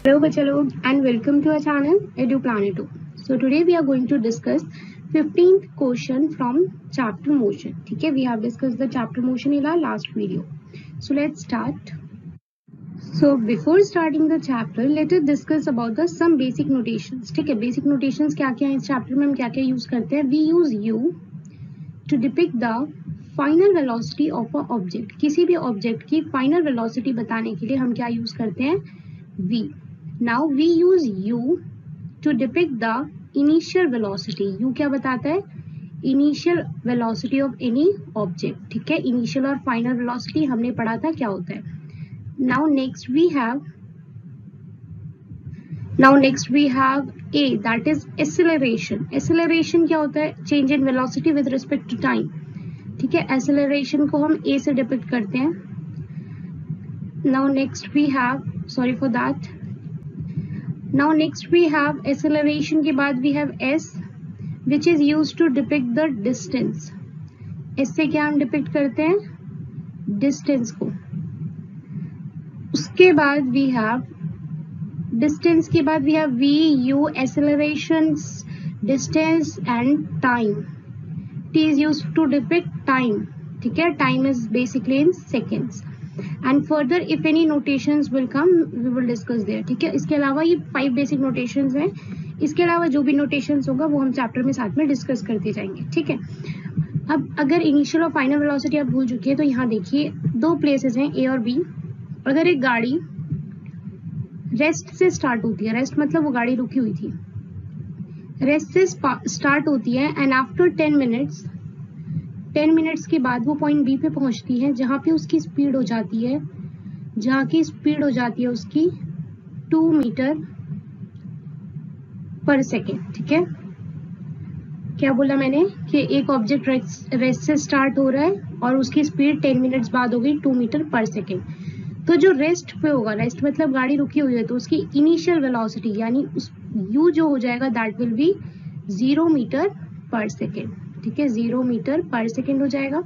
Hello bachalo and welcome to our channel EduPlanet 2. So today we are going to discuss 15th question from chapter motion. ठीक है, we have discussed the chapter motion in our last video. So let's start. So before starting the chapter, let us discuss about the some basic notations. ठीक है, basic notations क्या क्या है इस chapter में हम क्या क्या use करते हैं. We use U to depict the final velocity of a object. किसी भी ऑब्जेक्ट की फाइनल वेलोसिटी बताने के लिए हम क्या यूज करते हैं, v. Now we use u to depict the initial velocity. u क्या बताता है, initial velocity of any object. ठीक है, इनिशियल और फाइनल वेलोसिटी हमने पढ़ा था क्या होता है. Now next we have a, that is acceleration. Acceleration क्या होता है, change in velocity with respect to time. ठीक है, एक्सेलरेशन को हम a से डिपिक्ट करते हैं. Now next we have, sorry for that, now next we have acceleration के बाद we have s which is used to depict the distance. s से क्या हम डिपिक्ट करते हैं, डिस्टेंस को. उसके बाद वी हैव डिस्टेंस के बाद we have v, u, acceleration, distance and time. T is used to depict time. ठीक है, time is basically in seconds. And further, if any notations will come, we will discuss there. ठीक है, इसके अलावा ये 5 basic notations हैं. इसके अलावा जो भी notations होगा वो हम चैप्टर में साथ में डिस्कस करते जाएंगे. ठीक है, अब अगर इनिशियल और फाइनल वेलोसिटी आप भूल चुकी है तो यहाँ देखिए 2 प्लेसेस हैं A और B. अगर एक गाड़ी रेस्ट से स्टार्ट होती है, रेस्ट मतलब वो गाड़ी रुकी हुई थी, रेस्ट से स्टार्ट होती है एंड आफ्टर 10 मिनट्स के बाद वो पॉइंट बी पे पहुंचती है जहां पे उसकी स्पीड हो जाती है, उसकी 2 मीटर पर सेकेंड. ठीक है, क्या बोला मैंने कि एक ऑब्जेक्ट रेस्ट से स्टार्ट हो रहा है और उसकी स्पीड 10 मिनट्स बाद हो गई 2 मीटर पर सेकेंड. तो जो रेस्ट पे होगा, रेस्ट मतलब गाड़ी रुकी हुई है, तो उसकी इनिशियल वेलोसिटी यानी उस u जो हो जाएगा that will be 0 metre per second. ठीक है, 0 मीटर पर सेकेंड हो जाएगा.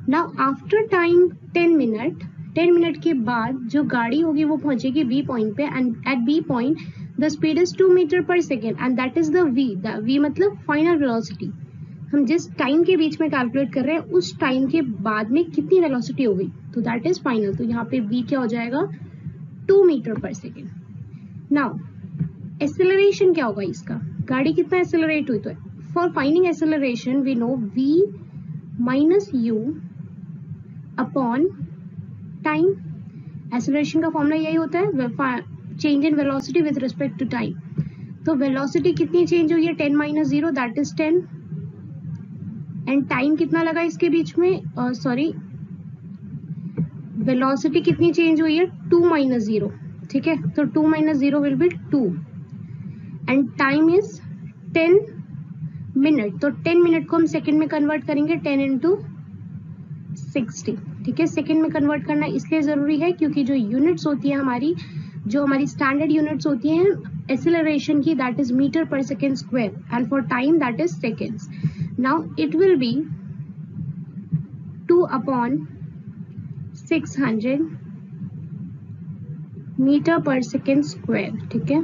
नाउ आफ्टर टाइम 10 मिनट के बाद जो गाड़ी होगी वो पहुंचेगी बी पॉइंट पे and at B point the speed is 2 meter per second and that is the v मतलब फाइनल वेलोसिटी. हम जिस टाइम के बीच में कैलकुलेट कर रहे हैं उस टाइम के बाद में कितनी वेलोसिटी हो गई, तो दैट इज फाइनल. तो यहाँ पे v क्या हो जाएगा, 2 meter per second. Now acceleration क्या होगा इसका, गाड़ी कितना एक्सेलरेट हुई, तो for finding acceleration we know v minus u upon time. Acceleration का फॉर्मूला यही होता है, change in velocity with respect to time. तो वेलोसिटी कितनी चेंज हुई है, 10 minus 0 that is 10 and time कितना लगा इसके बीच में, वेलोसिटी कितनी चेंज हुई है, 2 माइनस 0. ठीक है, तो 2 minus 0 will be 2 and time is 10 minute. तो 10 मिनट को हम सेकंड में कन्वर्ट करेंगे, 10 इंटू 60. ठीक है, सेकंड में कन्वर्ट करना इसलिए जरूरी है क्योंकि जो यूनिट्स होती है हमारी स्टैंडर्ड यूनिट्स होती हैं एक्सेलरेशन की, that is meter per second square and for time that is seconds. Now it will be 2 upon 600 meter per second square. ठीक है,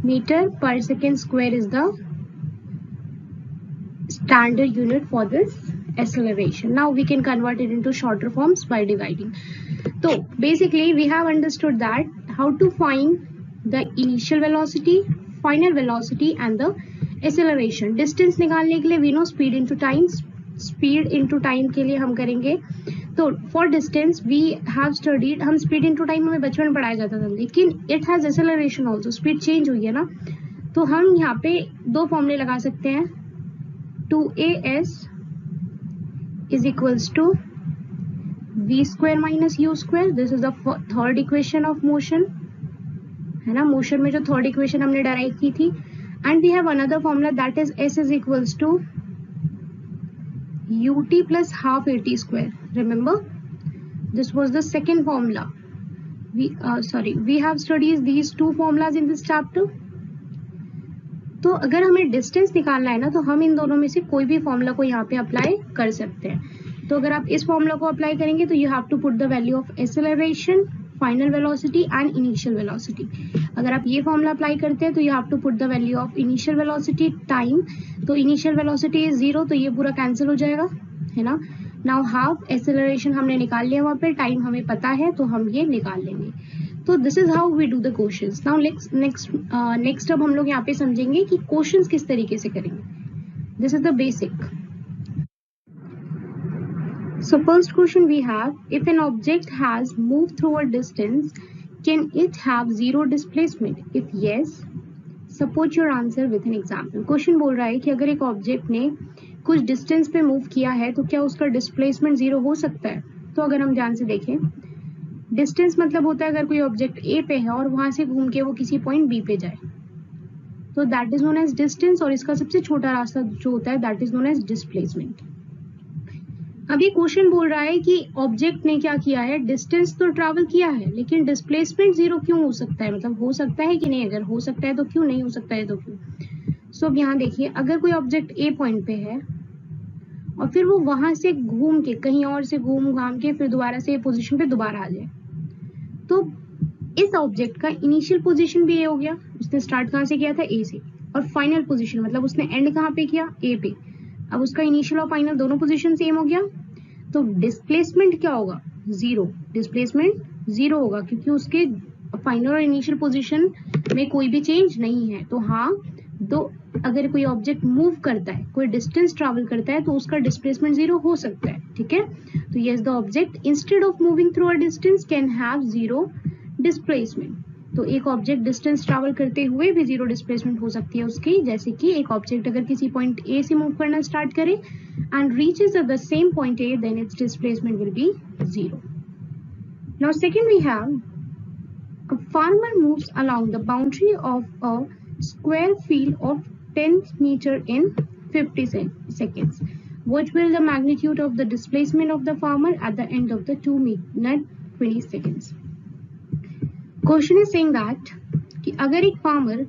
meter per second square is the standard unit for this acceleration. Now we can convert it into shorter forms by dividing. So basically we have understood that how to find the initial velocity, final velocity and the acceleration. Distance निकालने के लिए we know speed into time. Speed into time के लिए हम करेंगे, तो for distance we have studied, हम speed into time हमें बचपन में पढ़ाया जाता था, लेकिन it has acceleration also, speed change हुई है ना. तो हम यहाँ पे 2 फॉर्मूले लगा सकते हैं, 2as is equals to v square minus u square. This is the third equation of motion, है ना. मोशन में जो थर्ड इक्वेशन हमने डराइव की थी. And we have another formula that is s is equals to ut plus half at square. Remember, this was the second formula. We have studied these 2 formulas in this chapter. तो अगर हमें distance निकालना है ना तो हम इन दोनों में से कोई भी फॉर्मूला को यहाँ पे अप्लाई कर सकते हैं. तो अगर आप इस फॉर्मूला को अप्लाई करेंगे तो you have to put the value of acceleration final velocity and initial velocity. अगर आप ये फॉर्मूला अप्लाई करते हैं तो you have to put the value of initial velocity time, तो इनिशियल वेलोसिटी इज 0, तो ये पूरा कैंसिल हो जाएगा, है ना। नाउ हाफ एक्सेलरेशन हमने निकाल लिया, वहाँ पे टाइम हमें पता है तो हम ये निकाल लेंगे। तो this is how we do the questions. Now next अब हम लोग यहाँ पे समझेंगे कि क्वेश्चंस किस तरीके से करेंगे। This is the basic. So first question we have, if an object has moved through a distance, can it have zero displacement? If yes, support your answer with an example. Question बोल रहा है कि अगर एक object ने कुछ distance पे move किया है तो क्या उसका डिस्प्लेसमेंट जीरो हो सकता है। तो अगर हम ध्यान से देखें, डिस्टेंस मतलब होता है अगर कोई ऑब्जेक्ट ए पे है और वहां से घूम के वो किसी पॉइंट बी पे जाए तो that is known as distance, और इसका सबसे छोटा रास्ता जो होता है that is known as displacement. अभी क्वेश्चन बोल रहा है कि ऑब्जेक्ट ने क्या किया है, डिस्टेंस तो ट्रैवल किया है लेकिन डिस्प्लेसमेंट जीरो क्यों हो सकता है, मतलब हो सकता है कि नहीं, अगर हो सकता है तो क्यों, नहीं हो सकता है तो क्यों। सो अब यहाँ देखिए, अगर कोई ऑब्जेक्ट ए पॉइंट पे है और फिर वो वहां से घूम के कहीं और से घूम घाम के फिर दोबारा से पोजीशन पे दोबारा आ जाए, तो इस ऑब्जेक्ट का इनिशियल पोजीशन भी ए हो गया, उसने स्टार्ट कहाँ से किया था, ए से, और फाइनल पोजीशन मतलब उसने एंड कहाँ पे किया, ए पे। अब उसका इनिशियल और फाइनल दोनों पोजीशन सेम हो गया, तो डिस्प्लेसमेंट क्या होगा, जीरो। डिस्प्लेसमेंट जीरो होगा क्योंकि उसके फाइनल और इनिशियल पोजीशन में कोई भी चेंज नहीं है। तो हाँ, तो अगर कोई ऑब्जेक्ट मूव करता है, कोई डिस्टेंस ट्रैवल करता है तो उसका डिस्प्लेसमेंट जीरो हो सकता है, ठीक है। तो yes, the object instead of moving through a distance can have zero displacement. तो एक ऑब्जेक्ट डिस्टेंस ट्रैवल करते हुए भी जीरो डिस्प्लेसमेंट हो सकती है उसकी, जैसे कि एक ऑब्जेक्ट अगर किसी पॉइंट ए से मूव करना स्टार्ट करे and reaches at the same point A, then its displacement will be zero. Now second we have, a farmer moves along the boundary of a square field of 10 meter in 50 seconds. What will the magnitude of the displacement of the farmer at the end of the 2 minute 20 seconds? Question is saying that कि अगर एक farmer,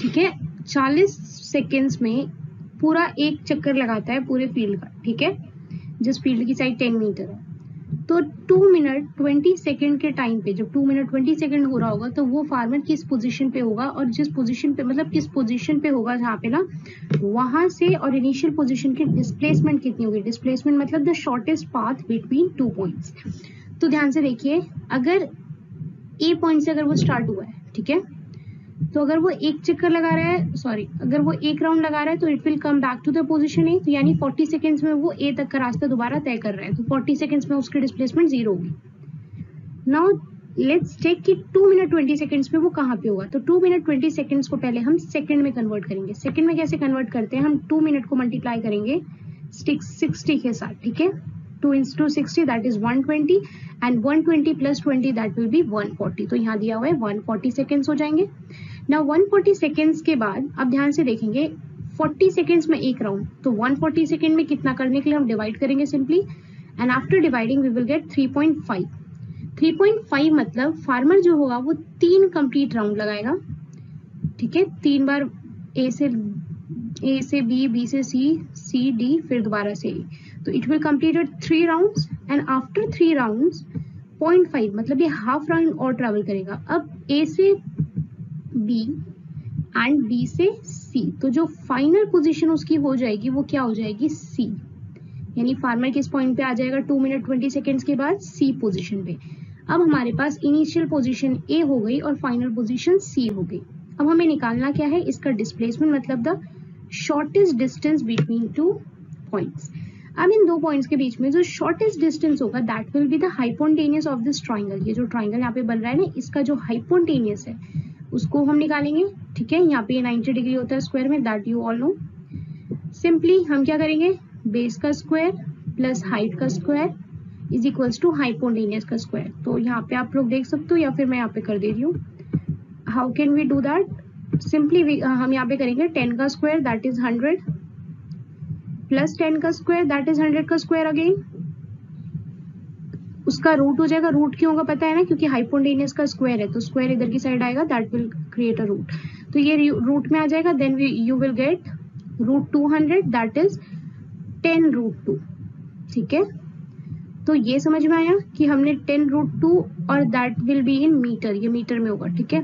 ठीक है, 40 seconds में पूरा एक चक्कर लगाता है पूरे फील्ड का, ठीक है, जिस फील्ड की साइड 10 मीटर है, तो 2 मिनट 20 सेकेंड के टाइम पे, जब 2 मिनट 20 सेकेंड हो रहा होगा तो वो फार्मर किस पोजीशन पे होगा, और जिस पोजीशन पे मतलब किस पोजीशन पे होगा जहाँ पे ना, वहां से और इनिशियल पोजीशन की डिस्प्लेसमेंट कितनी होगी। डिस्प्लेसमेंट मतलब the shortest path between 2 points. तो ध्यान से देखिए, अगर ए पॉइंट से अगर वो स्टार्ट हुआ है, ठीक है, तो अगर वो एक चक्कर लगा रहा है, सॉरी, अगर वो एक राउंड लगा रहा है तो it will come back to the position A, तो यानी 40 सेकेंड्स में वो ए तक का रास्ता दोबारा तय कर रहा है, तो 40 सेकेंड्स में उसकी डिस्प्लेसमेंट जीरो होगी। नाउ लेट्स टेक कि 2 मिनट 20 सेकेंड्स में वो कहाँ पे होगा, तो 2 मिनट 20 सेकेंड्स को पहले हम सेकेंड में कन्वर्ट करेंगे। सेकेंड में कैसे कन्वर्ट करते हैं, हम 2 मिनट को मल्टीप्लाई करेंगे 60 के साथ, ठीक है, 2 into 60 that is 120 and 120 plus 20 that will be 140। तो यहाँ दिया हुआ है 140 सेकेंड्स हो जाएंगे। Now 140 सेकेंड्स के बाद अब ध्यान से देखेंगे, 40 सेकेंड्स में एक राउंड, तो 140 सेकेंड में कितना करने के लिए हम डिवाइड करेंगे simply, and after dividing we will get 3.5। 3.5 मतलब फार्मर जो होगा वो 3 कंप्लीट राउंड लगाएगा, ठीक है, 3 बार ए से बी, बी से सी डी, फिर दोबारा से ए, तो it will completed 3 rounds and after 3 rounds 0.5 मतलब ये हाफ राउंड और ट्रैवल करेगा। अब ए से बी एंड बी से सी, तो जो फाइनल पोजीशन उसकी हो जाएगी वो क्या हो जाएगी, सी, यानी फार्मर किस पॉइंट पे आ जाएगा 2 मिनट 20 सेकेंड्स के बाद, सी पोजीशन पे। अब हमारे पास इनिशियल पोजीशन ए हो गई और फाइनल पोजीशन सी हो गई। अब हमें निकालना क्या है, इसका डिस्प्लेसमेंट मतलब the shortest distance between 2 points. अब इन 2 पॉइंट्स के बीच में जो शॉर्टेस्ट डिस्टेंस होगा that will be the hypotenuse of this triangle. ये जो ट्राइंगल यहाँ पे बन रहा है ना, इसका जो हाइपोटेनियस है उसको हम निकालेंगे, ठीक है, यहाँ पे 90 डिग्री होता है स्क्वायर में, that you all know. Simply हम क्या करेंगे, बेस का स्क्वायर प्लस हाइट का square is equals to hypotenuse का स्क्वायर। तो यहाँ पे आप लोग देख सकते हो या फिर मैं यहाँ पे कर दे रही हूँ। How can we do that, simply हम यहाँ पे करेंगे 10 का स्क्वायर दैट इज 100 प्लस 10 का स्क्वायर दैट इज 100 का स्क्वायर अगेन, उसका रूट हो जाएगा। रूट क्यों होगा पता है ना, क्योंकि हाइपोटेनियस का स्क्वायर है तो स्क्वायर इधर की साइड आएगा, that will create a root, तो ये रूट में आ जाएगा। Then you will get root 200 that is 10 root 2, ठीक है। तो ये समझ में आया कि हमने 10√2 और that will be in meter, ये मीटर में होगा, ठीक है।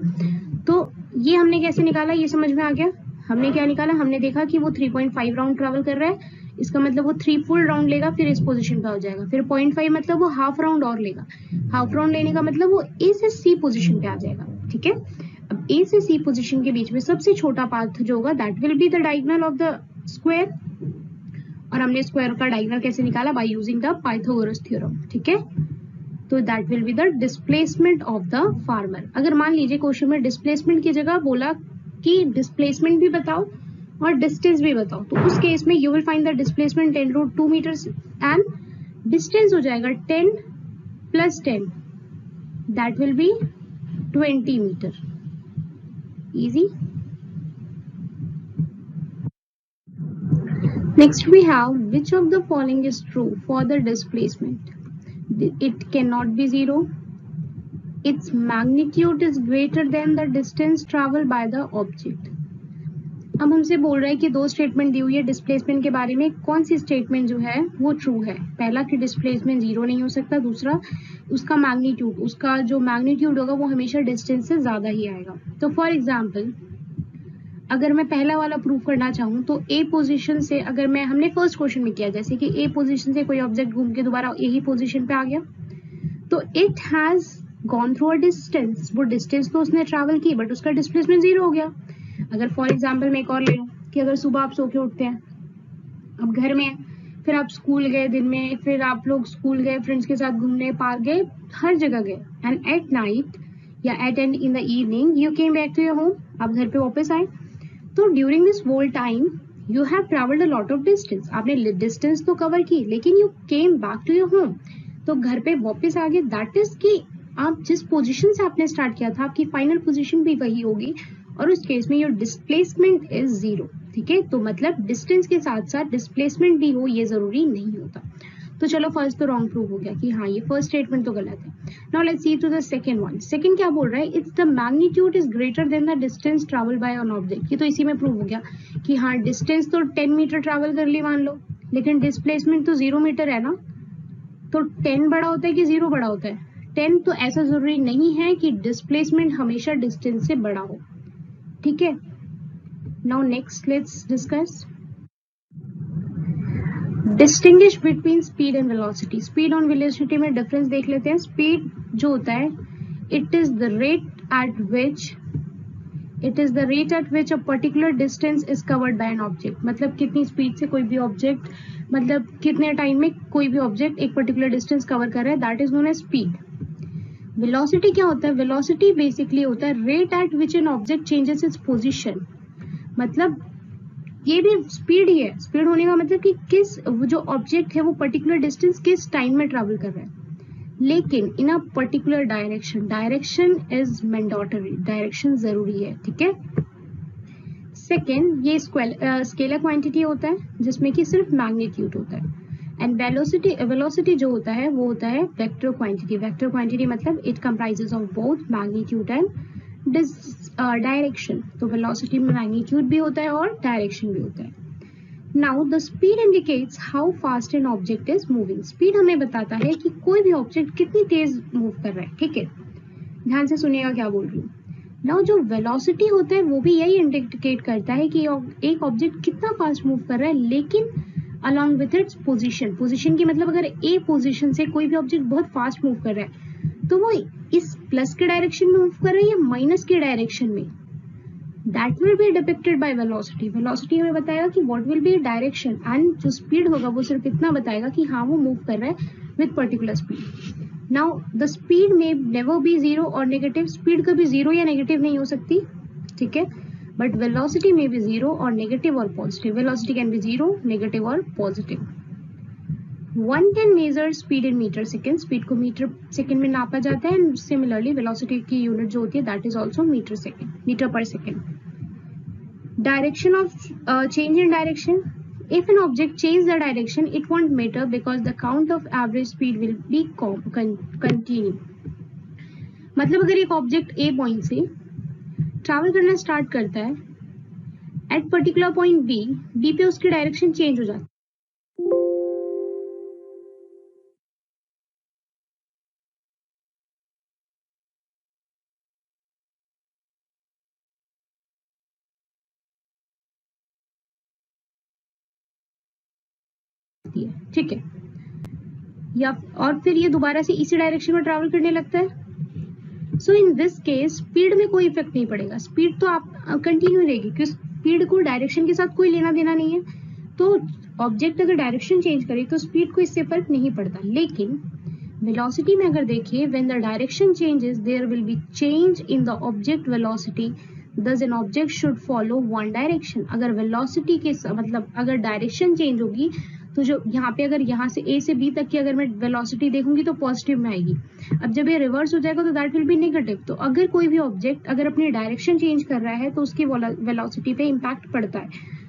तो ये हमने कैसे निकाला, ये समझ में आ गया। हमने क्या निकाला, हमने देखा कि वो 3.5 राउंड ट्रेवल कर रहा है, इसका मतलब वो 3 फुल राउंड लेगा, फिर इस पोजीशन पे हो जाएगा। फिर 0.5 मतलब वो हाफ राउंड और लेगा, हाफ राउंड लेने का मतलब वो ए से सी पोजीशन पे आ जाएगा, ठीक है। अब ए से सी पोजीशन के बीच में सबसे छोटा पाथ जो होगा that will be the diagonal of the square, और हमने स्क्वायर का डायगोनल कैसे निकाला, by using the Pythagoras theorem, ठीक है। तो that will be the displacement of the farmer. अगर मान लीजिए क्वेश्चन में डिस्प्लेसमेंट की जगह बोला कि डिस्प्लेसमेंट भी बताओ और डिस्टेंस भी बताओ, तो उस केस में you will find the displacement 10√2 meters and distance हो जाएगा 10 + 10, that will be 20 meter. Easy. Next we have, which of the following is true for the displacement? It cannot be 0. Its magnitude is greater than the distance traveled by the object. अब हमसे बोल रहा है कि दो statement दी हुई है displacement के बारे में, कौन सी स्टेटमेंट जो है वो ट्रू है। पहला कि डिस्प्लेसमेंट 0 नहीं हो सकता, दूसरा उसका मैग्नीट्यूड, उसका जो मैग्नीट्यूड होगा वो हमेशा डिस्टेंस से ज्यादा ही आएगा। तो फॉर एग्जाम्पल अगर मैं पहला वाला प्रूव करना चाहूँ तो ए पोजीशन से, अगर मैं, हमने फर्स्ट क्वेश्चन में किया जैसे कि ए पोजीशन से कोई ऑब्जेक्ट घूम के दोबारा यही पोजीशन पे आ गया, तो it has gone through a distance, वो डिस्टेंस तो उसने ट्रैवल की बट उसका डिस्प्लेसमेंट 0 हो गया। अगर फॉर एग्जाम्पल मैं एक और ले लूँ कि अगर सुबह आप सो के उठते हैं, अब घर में है, फिर आप स्कूल गए दिन में, फिर आप लोग स्कूल गए, फ्रेंड्स के साथ घूमने, पार्क गए, हर जगह गए, एंड एट नाइट या at end in the evening you came back to your home, आप घर पे वापस आए। तो during this whole time you have travelled a lot of distance, आपने डिस्टेंस तो कवर की लेकिन you came back to your home, तो घर पे वापस आ गए। दैट इज कि आप जिस पोजीशन से आपने स्टार्ट किया था आपकी फाइनल पोजीशन भी वही होगी, और उस केस में योर डिस्प्लेसमेंट इज 0, ठीक है। तो मतलब डिस्टेंस के साथ साथ डिस्प्लेसमेंट भी हो ये जरूरी नहीं होता। तो चलो फर्स्ट तो रॉन्ग प्रूव हो गया कि हाँ ये फर्स्ट स्टेटमेंट तो गलत है। Now let's see to the second one. Second क्या बोल रहा है, it's the magnitude is greater than the distance travel by an object. ये तो इसी में प्रूव हो गया कि हाँ डिस्टेंस तो 10 मीटर ट्रैवल कर ली मान लो, लेकिन डिस्प्लेसमेंट तो 0 मीटर है ना, तो 10 बड़ा होता है कि 0 बड़ा होता है, 10। तो ऐसा जरूरी नहीं है कि डिस्प्लेसमेंट हमेशा डिस्टेंस से बड़ा हो, ठीक है। Now next let's discuss distinguish between speed and velocity. Speed और वेलोसिटी में डिफरेंस देख लेते हैं। स्पीड जो होता है it is the rate at which a particular distance is covered by an object, मतलब कितनी स्पीड से कोई भी ऑब्जेक्ट, मतलब कितने टाइम में कोई भी ऑब्जेक्ट एक पर्टिकुलर डिस्टेंस कवर कर रहा है, that is known as speed. Velocity क्या होता है, वेलोसिटी बेसिकली होता है rate at which an object changes its position, मतलब ये भी स्पीड ही है। स्पीड होने का मतलब कि किस जो ऑब्जेक्ट है वो पर्टिकुलर डिस्टेंस किस टाइम में ट्रैवल कर रहा है, लेकिन in a particular direction. Direction is mandatory, direction जरूरी है, ठीक है। सेकेंड, ये स्केलर क्वांटिटी होता है जिसमें कि सिर्फ मैग्नीट्यूड होता है, एंड वेलोसिटी जो होता है वो होता है वेक्टर क्वांटिटी। वेक्टर क्वांटिटी मतलब it comprises of both magnitude and direction. तो वेलोसिटी में मैग्नीट्यूड भी होता है और डायरेक्शन भी होता है। Now the speed indicates how fast an object is moving. Speed हमें बताता है कि कोई भी ऑब्जेक्ट कितनी तेज मूव कर रहा है, ठीक है। ध्यान से सुनिएगा क्या बोल रही हूँ। नाउ जो वेलोसिटी होता है वो भी यही इंडिकेट करता है कि एक ऑब्जेक्ट कितना फास्ट मूव कर रहा है, लेकिन along with its position. Position की मतलब अगर ए पोजीशन से कोई भी ऑब्जेक्ट बहुत फास्ट मूव कर रहा है तो वो इस प्लस के डायरेक्शन में मूव कर रहा है या माइनस के डायरेक्शन में, that will B depicted by velocity. Velocity हमें बताएगा कि what will be direction, and जो स्पीड होगा वो सिर्फ इतना बताएगा कि हाँ वो मूव कर रहा है with particular speed. Now the speed में नेवर बी 0 और नेगेटिव। स्पीड कभी 0 या नेगेटिव नहीं हो सकती, ठीक है, बट वेलोसिटी में भी 0 और नेगेटिव और positive. Velocity can be 0, negative और positive. One can measure speed in meter second. Speed को मीटर सेकेंड में नापा जाता है, एंड सिमिलरली वेलोसिटी की यूनिट जो होती है that is also meter per second. Direction of change in direction. If an object changes the direction, it won't matter because the count of average speed will be continue. मतलब अगर एक object A point से travel करना start करता है at particular point B पे उसकी direction change हो जाती है, सकती है, ठीक है, या और फिर ये दोबारा से इसी डायरेक्शन में ट्रैवल करने लगता है। सो इन दिस केस स्पीड में कोई इफेक्ट नहीं पड़ेगा, स्पीड तो आप कंटिन्यू रहेगी क्योंकि स्पीड को डायरेक्शन के साथ कोई लेना देना नहीं है। तो ऑब्जेक्ट अगर डायरेक्शन चेंज करे तो स्पीड को इससे फर्क नहीं पड़ता। लेकिन वेलोसिटी में अगर देखिए, when the direction changes there will be change in the object velocity, thus an object should follow one direction। अगर वेलोसिटी के मतलब अगर डायरेक्शन चेंज होगी तो जो यहाँ पे अगर यहाँ से A से B तक की अगर मैं वेलोसिटी देखूंगी तो पॉजिटिव में आएगी। अब जब ये रिवर्स हो जाएगा तो दैट विल बी नेगेटिव। तो अगर कोई भी ऑब्जेक्ट अगर अपनी डायरेक्शन चेंज कर रहा है तो उसकी वेलोसिटी पे इम्पैक्ट पड़ता है।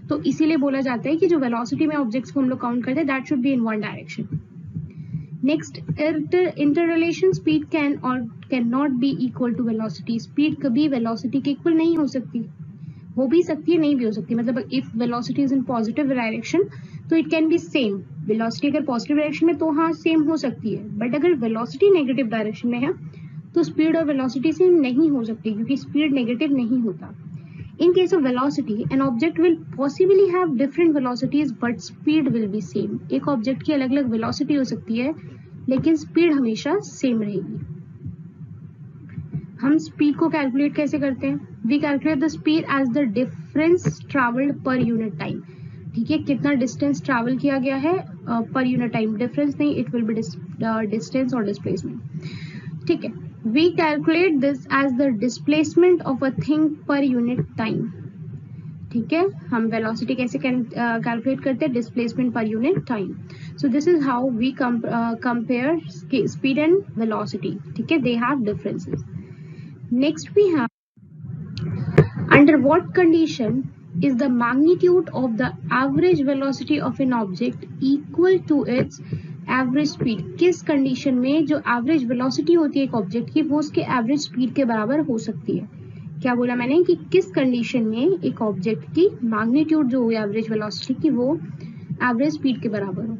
तो इसीलिए बोला जाता है कि जो वेलोसिटी में ऑब्जेक्ट्स को हम लोग काउंट करते हैं that should be in one direction. Next, interrelation speed can और can not be equal to velocity. Speed कभी वेलोसिटी के इक्वल नहीं हो सकती, हो भी सकती है नहीं भी हो सकती। मतलब if velocity is in positive direction तो it can be same. Velocity अगर पॉजिटिव डायरेक्शन में तो हाँ सेम हो सकती है, बट अगर वेलोसिटी नेगेटिव डायरेक्शन में है तो स्पीड और वेलोसिटी सेम नहीं हो सकती क्योंकि स्पीड नेगेटिव नहीं होता। In case of velocity, an object will possibly have different velocities but speed will be same। एक ऑब्जेक्ट की अलग अलग वेलोसिटी हो सकती है लेकिन स्पीड हमेशा सेम रहेगी। हम स्पीड को कैलकुलेट कैसे करते हैं? We calculate the speed as the difference traveled per unit time। ठीक है, कितना डिस्टेंस ट्रैवल किया गया है पर यूनिट टाइम, डिफरेंस नहीं, इट विल बी डिस्टेंस और डिस्प्लेसमेंट। ठीक है, we calculate this as the displacement of a thing per unit time। ठीक है, हम वेलोसिटी कैसे कैलकुलेट करते हैं? डिस्प्लेसमेंट पर unit time. So this is how we compare speed and velocity. ठीक है, they have differences. Next we have under what condition is the magnitude of the average velocity of an object equal to its average speed. किस condition में जो average velocity होती है एक object की वो उसके एवरेज स्पीड के बराबर हो सकती है? क्या बोला मैंने कि किस कंडीशन में एक ऑब्जेक्ट की मैग्नीट्यूड जो है एवरेज वेलोसिटी की वो एवरेज स्पीड के बराबर हो।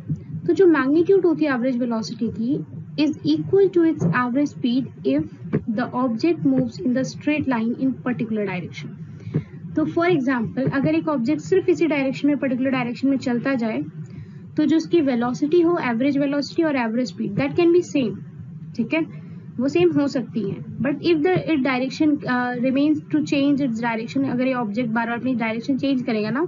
तो जो मैग्नीट्यूड होती है एवरेज वेलोसिटी की is equal to its average speed if the object moves in the straight line in particular direction. तो फॉर एग्जाम्पल अगर एक ऑब्जेक्ट सिर्फ इसी डायरेक्शन में पर्टिकुलर डायरेक्शन में चलता जाए तो जो उसकी वेलोसिटी हो एवरेज वेलोसिटी और average speed that can be same. ठीक है, वो सेम हो सकती है, but if the it direction remains to change its direction, अगर ये ऑब्जेक्ट बार बार अपनी डायरेक्शन चेंज करेगा ना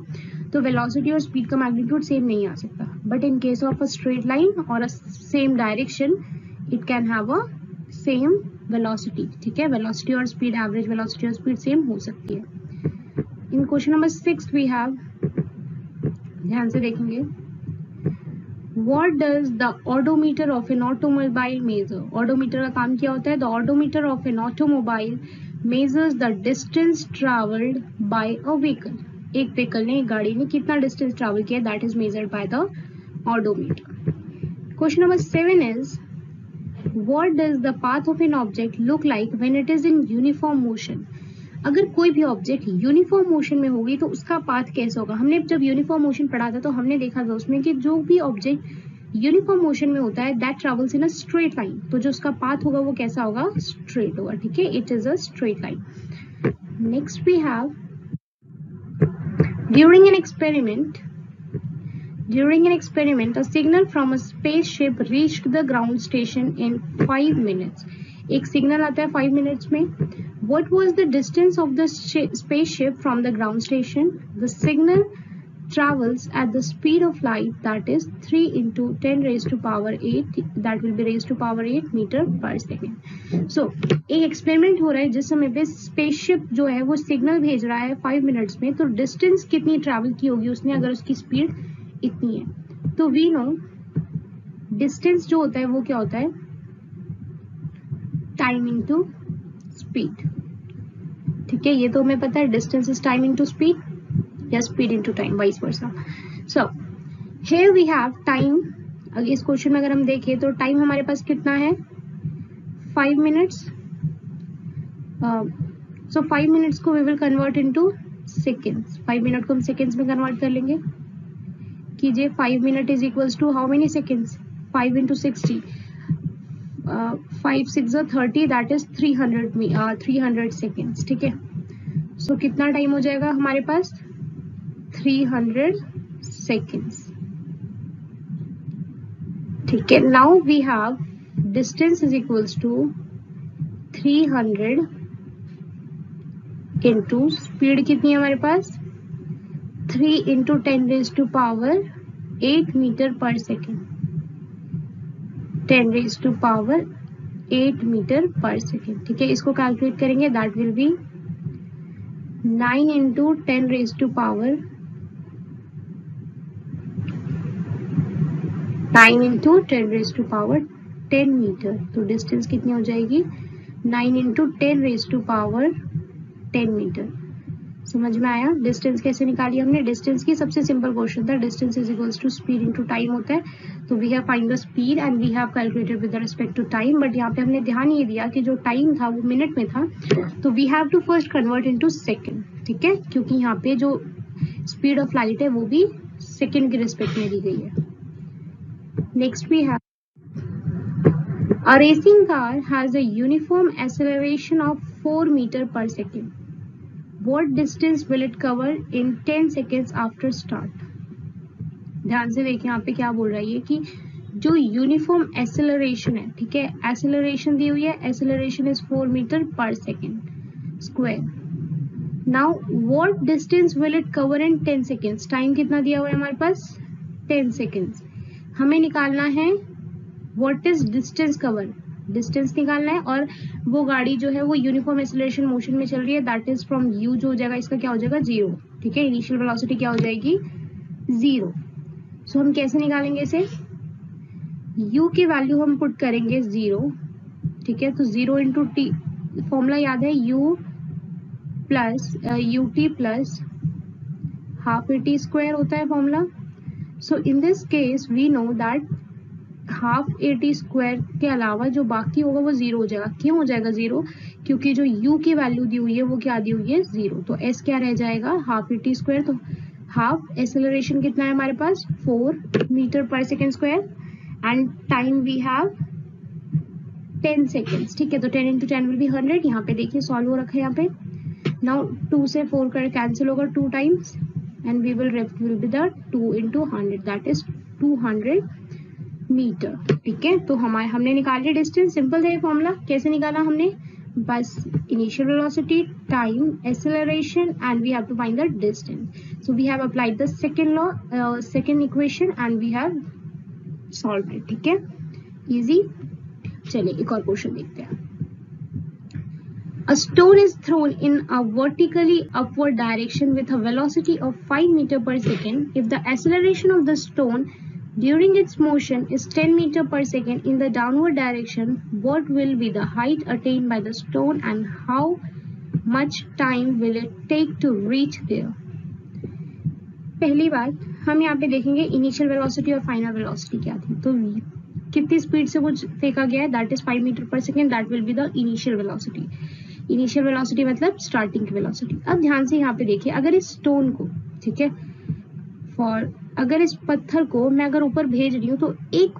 तो वेलोसिटी और स्पीड का मैग्नीट्यूड सेम नहीं आ सकता। But in case of a straight line और a same direction it can have a same velocity. ठीक है, वेलोसिटी और स्पीड, एवरेज वेलोसिटी और स्पीड सेम हो सकती है। In question number 6 we have, ध्यान से देखेंगे, What does the odometer of an automobile measure? Odometer का काम क्या होता है? The odometer of an automobile measures the distance traveled by a vehicle। एक व्हीकल ने, एक गाड़ी ने कितना डिस्टेंस ट्रैवल किया, that is measured by the odometer। Question number 7 is, what does the path of an object look like when it is in uniform motion? अगर कोई भी ऑब्जेक्ट यूनिफॉर्म मोशन में होगी तो उसका पाथ कैसा होगा? हमने जब यूनिफॉर्म मोशन पढ़ा था तो हमने देखा था उसमें कि जो भी ऑब्जेक्ट यूनिफॉर्म मोशन में होता है that travels in a straight line. तो जो उसका पाथ होगा वो कैसा होगा? स्ट्रेट होगा। ठीक है, it is a straight line. Next we have, during an experiment a signal from a spaceship reached the ground station in 5 minutes। एक सिग्नल आता है 5 मिनट्स में। What was the distance of the spaceship from the ground station? The signal travels at the speed of light, that is 3 into 10 raised to power 8, that will be raised to power 8 meter per second। So एक experiment हो रहा है जिस समय पे spaceship जो है वो सिग्नल भेज रहा है 5 मिनट्स में, तो डिस्टेंस कितनी ट्रैवल की होगी उसने अगर उसकी स्पीड इतनी है? तो वी नो डिस्टेंस जो होता है वो क्या होता है? Time into speed. ठीक है, ये तो हमें पता है, distance is time into speed या speed into time, vice versa. So here we have time. इस क्वेश्चन में अगर हम देखें तो टाइम हमारे पास कितना है? 5 मिनट्स। सो 5 मिनट्स को we will convert into seconds. 5 minute को हम सेकेंड्स में कन्वर्ट कर लेंगे। कीजिए, 5 minute is equals to how many seconds? 5 into 60, 5 6 30, that is 300 seconds. ठीक है, सो कितना टाइम हो जाएगा हमारे पास? 300 सेकेंड्स। ठीक है, now we have distance is equals to 300 into speed कितनी है हमारे पास 3 into 10⁻8 metre per second, 10⁻8 metre per second. ठीक है, इसको कैलकुलेट करेंगे, that will be 9 into 10⁻10 metre. तो डिस्टेंस कितनी हो जाएगी 9 इंटू 10⁻10 मीटर। समझ में आया? डिस्टेंस कैसे निकाली हमने? डिस्टेंस की सबसे सिंपल क्वेश्चन था, distance is equals to speed into time होता है। तो we have find the speed and we have calculated with respect to time, but यहाँ पे हमने ध्यान ये दिया कि जो टाइम था वो मिनट में था, तो we have to first convert into second. ठीक है, क्योंकि यहाँ पे जो स्पीड ऑफ लाइट है वो भी सेकंड के रिस्पेक्ट में दी गई है। Next we have a racing car has a uniform acceleration of 4 meter per second. What distance will it cover in 10 seconds after start? ध्यान से देखिए यहाँ पे क्या बोल रहा है ये कि जो यूनिफॉर्म एक्सेलरेशन है, ठीक है, एक्सेलरेशन दी हुई है, acceleration is 4 metre per second square. Now what distance will it cover in 10 seconds? Time कितना दिया हुआ है हमारे पास 10 सेकेंड्स। हमें निकालना है what is distance cover, distance निकालना है, और वो गाड़ी जो है वो यूनिफॉर्म एक्सेलरेशन मोशन में चल रही है, दैट इज फ्रॉम यू जो हो जाएगा इसका क्या हो जाएगा 0। ठीक है, इनिशियल वेलोसिटी क्या हो जाएगी 0। सो हम कैसे निकालेंगे इसे, u की वैल्यू हम पुट करेंगे 0। ठीक है, तो 0 इंटू टी, फॉर्मूला याद है u plus ut plus half at square होता है formula. So in this case we know that half at square के अलावा जो बाकी होगा वो 0 हो जाएगा। क्यों हो जाएगा 0? क्योंकि जो u की वैल्यू दी हुई है वो क्या दी हुई है 0। तो s क्या रह जाएगा हाफ at स्क्वायर। तो हाफ एक्सेलरेशन कितना है हमारे पास 4 metre per second square and time we have 10 seconds. ठीक है, तो 10 इंटू 10 विल बी 100। यहाँ पे देखिए सॉल्व हो रखा है यहाँ पे। नाउ 2 से 4 कर कैंसिल होगा 2 times and we will be the 2 into 100 that is 200 metre. ठीक है, तो हमने निकाली डिस्टेंस। सिंपल है फॉर्मूला। कैसे निकाला हमने? बस initial velocity, time, acceleration and we have to find the distance. So we have applied the second law, second equation and we have solved it. ठीक है, इजी। चलिए एक और क्वेश्चन देखते हैं। A stone is thrown in a vertically upward direction with a velocity of 5 meter per second. If the acceleration of the stone during its motion is 10 meter per second in the downward direction, what will be the height attained by the stone and how much time will it take to reach there? पहली बात हम यहाँ पे देखेंगे initial velocity और final velocity क्या थी। तो कितनी स्पीड से वो फेंका गया है, that is 5 metre per second, that will be the initial velocity. Initial velocity मतलब स्टार्टिंग की वेलोसिटी। अब ध्यान से यहाँ पे देखिए, अगर इस स्टोन को, ठीक है, अगर इस पत्थर को मैं अगर ऊपर भेज रही हूँ तो एक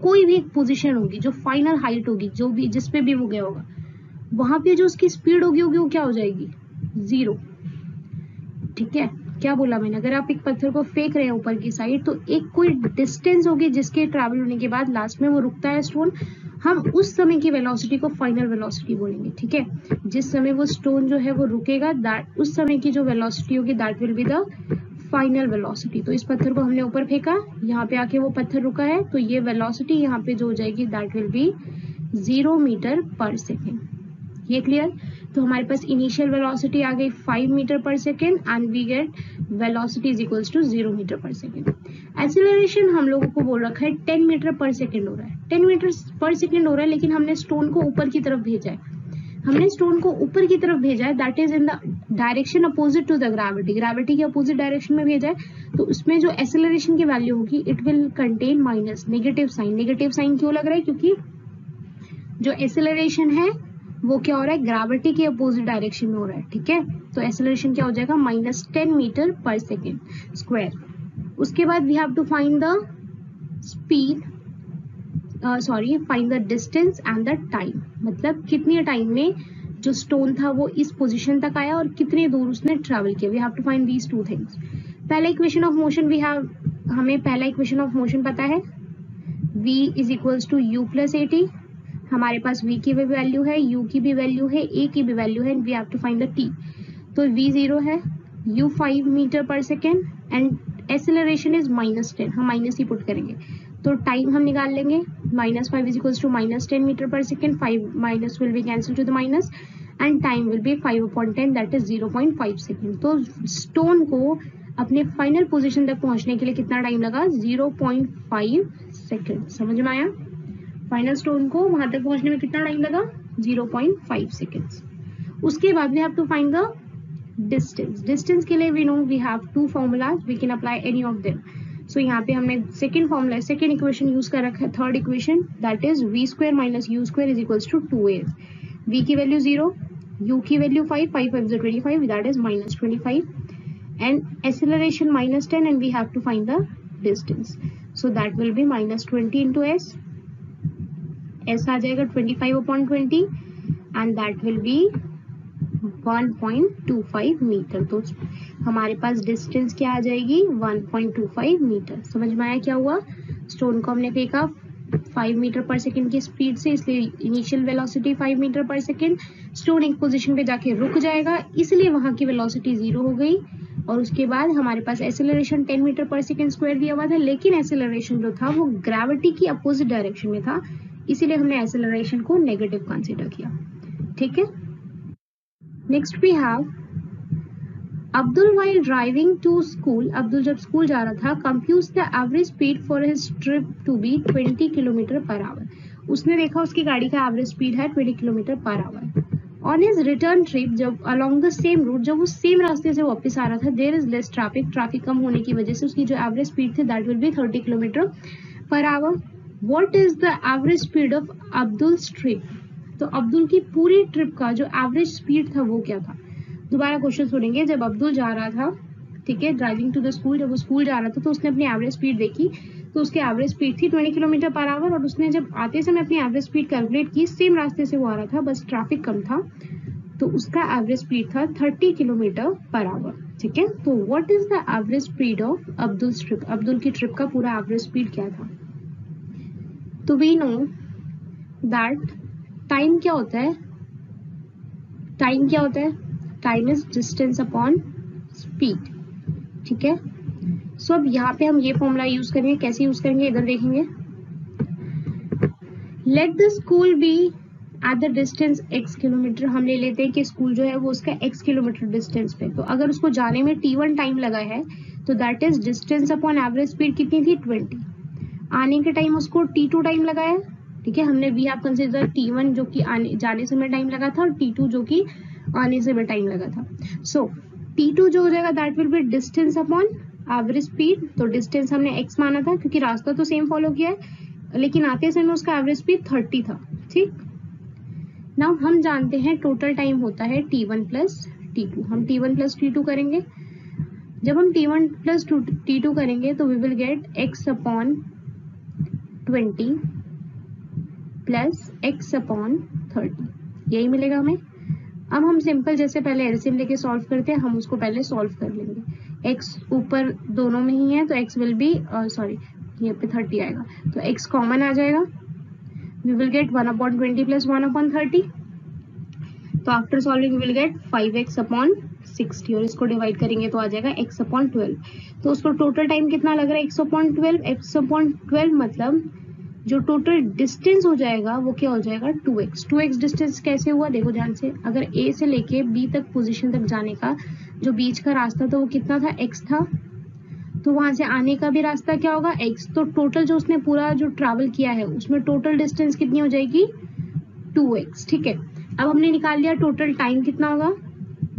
कोई भी एक पोजीशन होगी जो फाइनल हाइट होगी, जो भी जिस पे भी वो गया होगा, वहां पे जो उसकी स्पीड होगी वो क्या हो जाएगी 0। ठीक है, क्या बोला मैंने? अगर आप एक पत्थर को फेंक रहे हैं ऊपर की साइड तो एक कोई डिस्टेंस होगी जिसके ट्रैवल होने के बाद लास्ट में वो रुकता है स्टोन, हम उस समय की वेलोसिटी को फाइनल वेलोसिटी बोलेंगे। ठीक है, जिस समय वो स्टोन जो है वो रुकेगा, दैट उस समय की जो वेलोसिटी होगी that will be the final velocity. तो इस पत्थर को हमने ऊपर फेंका, यहाँ पे आके वो पत्थर रुका है, तो ये वेलोसिटी यहाँ पे जो हो जाएगी that will be 0 metre per second. ये क्लियर? तो हमारे पास इनिशियल वेलोसिटी आ गई 5 metre per second and we get velocity is equals to 0 metre per second. Acceleration हम लोगों को बोल रखा है 10 मीटर पर सेकेंड हो रहा है, 10 मीटर पर सेकेंड हो रहा है, लेकिन हमने स्टोन को ऊपर की तरफ भेजा है, हमने स्टोन को ऊपर की तरफ भेजा है, that is in the direction opposite to the gravity, gravity के अपोजिट डायरेक्शन में भेजा है। तो उसमें जो एक्सेलरेशन की वैल्यू होगी it will contain minus, negative sign. Negative sign क्यों लग रहा है? क्योंकि जो एक्सेलरेशन है वो क्या हो रहा है, ग्रेविटी के अपोजिट डायरेक्शन में हो रहा है। ठीक है, तो एक्सेलरेशन क्या हो जाएगा -10 मीटर पर सेकेंड स्क्वायर। उसके बाद we have to find the speed, find the distance and the time, मतलब कितने टाइम में जो स्टोन था वो इस पोजीशन तक आया और कितने दूर उसने ट्रैवल किया। We have to find these two things. पहला इक्वेशन ऑफ मोशन हमें पहला इक्वेशन ऑफ मोशन पता है, v is equals to u plus 80. हमारे पास v की भी वैल्यू है, u की भी वैल्यू है, a की भी वैल्यू है, and we have to find the t. तो v 0 है, u 5 metre per second and acceleration is -10. हम माइनस ही पुट करेंगे तो टाइम हम निकाल लेंगे. -5 is equals to -10 metre per second. 5 minus will be cancel two the minus and time will be 5/10 that is 0.5 second. तो stone को अपने final position तक पहुंचने के लिए कितना टाइम लगा? 0.5 सेकेंड. समझ में आया? फाइनल स्टोन को वहां तक पहुंचने में कितना टाइम लगा? 0.5 सेकेंड्स. उसके बाद we have to find the distance. Distance के लिए we know we have two formulas, we can apply any of them. So यहाँ पे हमने second formula, second equation use कर रखा है, third equation, that is v square minus u square is equals to 2a. v की value 0, u की value 5, 5 5 25, that is -25, and acceleration -10, and we have to find the distance. So that will be -20 into s. s आ जाएगा 25/20 and that will be 1.25 metre. तो हमारे पास distance क्या आ जाएगी? 1.25 metre. समझ में आया क्या हुआ? स्टोन को हमने फेंका 5 मीटर पर सेकेंड की स्पीड से, इसलिए initial velocity 5 metre per second. Stone एक पोजीशन पे जाके रुक जाएगा, इसलिए वहां की वेलोसिटी 0 हो गई. और उसके बाद हमारे पास acceleration 10 metre per second square दिया हुआ था, लेकिन एक्सेलरेशन जो था वो ग्रेविटी की अपोजिट डायरेक्शन में था, इसीलिए हमने एक्सेलरेशन को नेगेटिव कंसीडर किया. ठीक है. Next we have Abdul while driving to school. Abdul जब स्कूल जा रहा था, computes the average speed for his trip to be 20 kilometre per hour. उसने देखा उसकी गाड़ी का एवरेज स्पीड है 20 kilometre per hour. On his return trip, जब अलोंग द सेम रूट, जब वो सेम रास्ते से वापस आ रहा था, there is less traffic. Traffic कम होने की वजह से उसकी जो एवरेज स्पीड थी that will be 30 kilometre per hour. What is the average speed of Abdul's trip? तो अब्दुल की पूरी ट्रिप का जो एवरेज स्पीड था वो क्या था? दोबारा क्वेश्चन सुनेंगे. जब अब्दुल जा रहा था, ठीक है, ड्राइविंग टू द स्कूल, जब वो स्कूल जा रहा था तो उसने अपनी एवरेज स्पीड देखी, तो उसकी एवरेज स्पीड थी 20 किलोमीटर पर आवर. और उसने जब आते समय अपनी एवरेज स्पीड कैलकुलेट की, सेम रास्ते से वो आ रहा था, बस ट्रैफिक कम था, तो उसका एवरेज स्पीड था 30 किलोमीटर पर आवर. ठीक है. तो what is the average speed of Abdul trip? Abdul की ट्रिप का पूरा एवरेज स्पीड क्या था? तो वी नो दैट टाइम क्या होता है? टाइम क्या होता है? Time is distance upon speed. ठीक है. सो अब यहाँ पे हम ये फॉर्मूला यूज करेंगे. कैसे यूज करेंगे इधर देखेंगे. Let the school be at the distance x kilometre. हम ले लेते हैं कि स्कूल जो है वो उसका x किलोमीटर डिस्टेंस पे. तो अगर उसको जाने में t1 टाइम लगा है तो that is distance upon average speed कितनी थी? 20. आने के टाइम उसको t2 टाइम लगा है. ठीक है. हमने वी हैव कंसीडर t1 जो कि जाने समय टाइम लगा था और t2 जो कि आने से टाइम लगा था. सो t2 जो हो जाएगा that will B distance upon average speed. तो डिस्टेंस हमने x माना था क्योंकि रास्ता तो सेम फॉलो किया है, लेकिन आते समय उसका एवरेज स्पीड 30 था. ठीक. नाउ हम जानते हैं टोटल टाइम होता है t1 प्लस t2. हम t1 प्लस t2 करेंगे. जब हम t1 प्लस t2 करेंगे तो we will get x upon 20 plus x upon 30. यही मिलेगा हमें. अब हम सिंपल जैसे पहले एलसीएम लेके सॉल्व करते हैं, हम उसको पहले सॉल्व कर लेंगे. x ऊपर दोनों में ही है तो x विल बी सॉरी ये पे 30 आएगा, तो x कॉमन आ जाएगा. We will get 1/20 plus 1/30. तो after solving we will get 5x upon 60 और इसको डिवाइड करेंगे तो आ जाएगा x अपॉन 12. तो उसको टोटल टाइम कितना लग रहा है? x upon 12. x अपॉन 12 मतलब जो टोटल डिस्टेंस हो जाएगा वो क्या हो जाएगा? 2x. 2x डिस्टेंस कैसे हुआ देखो ध्यान से. अगर A से लेके B तक पोजीशन तक जाने का जो बीच का रास्ता था वो कितना था? x था. तो वहां से आने का भी रास्ता क्या होगा? x. तो टोटल जो उसने पूरा जो ट्रैवल किया है उसमें टोटल डिस्टेंस कितनी हो जाएगी? 2x. ठीक है. अब हमने निकाल लिया टोटल टाइम कितना होगा,